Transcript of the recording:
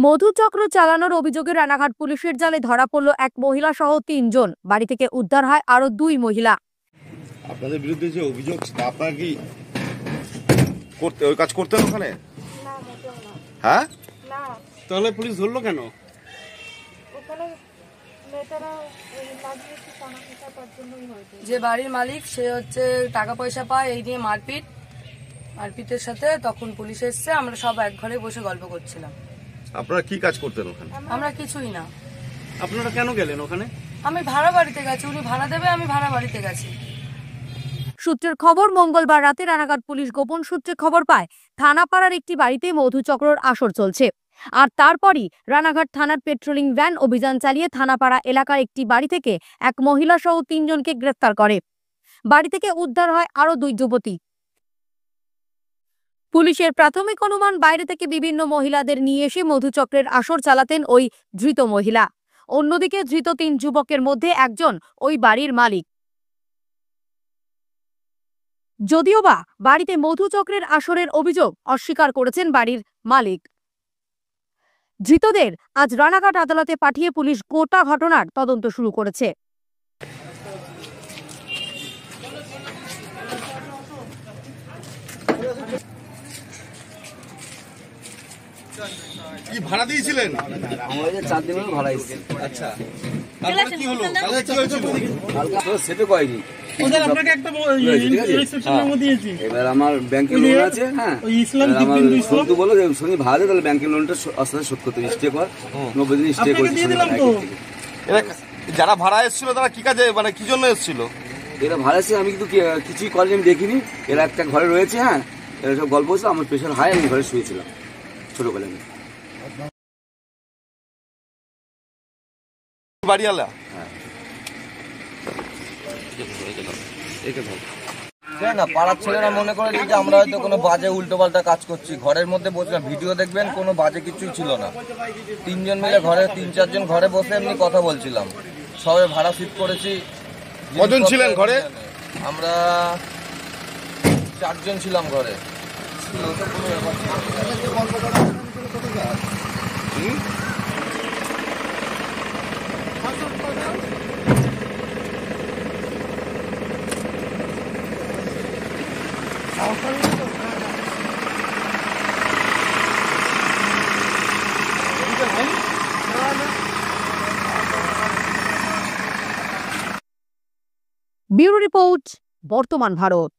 মধুচক্র চালানোর অভিযোগে রানাঘাট পুলিশের জালে ধরা পড়ল এক মহিলা সহ 3 জন। বাড়ি থেকে উদ্ধার হয় আরো 2 মহিলা। আপনাদের বিরুদ্ধে যে অভিযোগ, আপনারা কি করতে ওই কাজ করতেন ওখানে? না, মোটেও না। হ্যাঁ, না, তাহলে পুলিশ ধরলো কেন? ওখানে মেয়েটারা লাগিয়েছে টানা পয়সা, তার জন্যই হয়েছে। যে বাড়ির মালিক সে হচ্ছে টাকা পয়সা পায়, এই নিয়ে মারপিটের সাথে তখন পুলিশ এসছে। আমরা সব এক ঘরে বসে গল্প করছিলাম। আপনারা কি কাজ করতেন ওখানে? আমরা কিছুই না। আপনারা কেন গেলেন ওখানে? আমি ভাড়া বাড়িতে গেছি, উনি ভাড়া দেবে, আমি ভাড়া বাড়িতে গেছি। সূত্রের খবর, মঙ্গলবার রাতে রানাঘাট পুলিশ গোপন সূত্রে খবর পায় থানাপাড়ার একটি বাড়িতে মধুচক্রর আসর চলছে। আর তারপরই রানাঘাট থানার পেট্রোলিং ভ্যান অভিযান চালিয়ে থানাপাড়া এলাকার একটি বাড়ি থেকে এক মহিলা সহ 3 জনকে গ্রেফতার করে। বাড়ি থেকে উদ্ধার হয় আরো 2 যুবতী। পুলিশের প্রাথমিক অনুমান, বাইরে থেকে বিভিন্ন মহিলাদের নিয়ে এসে মধুচক্রের আসর চালাতেন ওই ধৃত মহিলা। অন্যদিকে ধৃত 3 যুবকের মধ্যে একজন ওই বাড়ির মালিক। যদিওবা বাড়িতে মধুচক্রের আসরের অভিযোগ অস্বীকার করেছেন বাড়ির মালিক। ধৃতদের আজ রানাঘাট আদালতে পাঠিয়ে পুলিশ গোটা ঘটনার তদন্ত শুরু করেছে। কি ভাড়া দিয়েছিলেন? আমাদের 4 দিনের ভাড়া এসেছে। আচ্ছা, তারপরে কি হলো? কালকে কি হয়েছিল? কালকে তো সেটা কয়নি। ওদের আপনাকে একটা ইনস্ট্রাকশনের মধ্যে দিয়েছি। এবার আমার ব্যাংকের লোন আছে, হ্যাঁ, ওই ইসলাম আমার দিন দিন সন্তু বলো যে শনি ভাড়া দে, তাহলে ব্যাংকের লোনটা আস্তে শোধ করতে স্টে কর, 90 দিন স্টে আপনাকে করতে দিয়ে দিলাম তো। যারা ভাড়া এসেছিল তারা কি কাজে, মানে কি জন্য এসেছিল? এরা ভাড়া এসে আমি কিন্তু কিছুই করেনি, আমি দেখিনি। এরা একটা ঘরে রয়েছে, হ্যাঁ, এরা সব গল্প হচ্ছে। আমার প্রেশার হাই, আমি ঘরে শুয়েছিলাম ছোটবেলায়। আমি বাড়িওয়ালা? না, পাড়ার ছেলেরা মনে করে যে আমরা হয়তো কোনো বাজে উল্টোপাল্টা কাজ করছি। ঘরের মধ্যে বসে ভিডিও দেখবেন, কোনো বাজে কিছুই ছিল না। 3 জন মিলে ঘরে, 3-4 জন ঘরে বসে এমনি কথা বলছিলাম। সবাই ভাড়া শিফট করেছি। কজন ছিলেন ঘরে? আমরা 4 জন ছিলাম ঘরে। ব্যুরো রিপোর্ট, বর্তমান ভারত।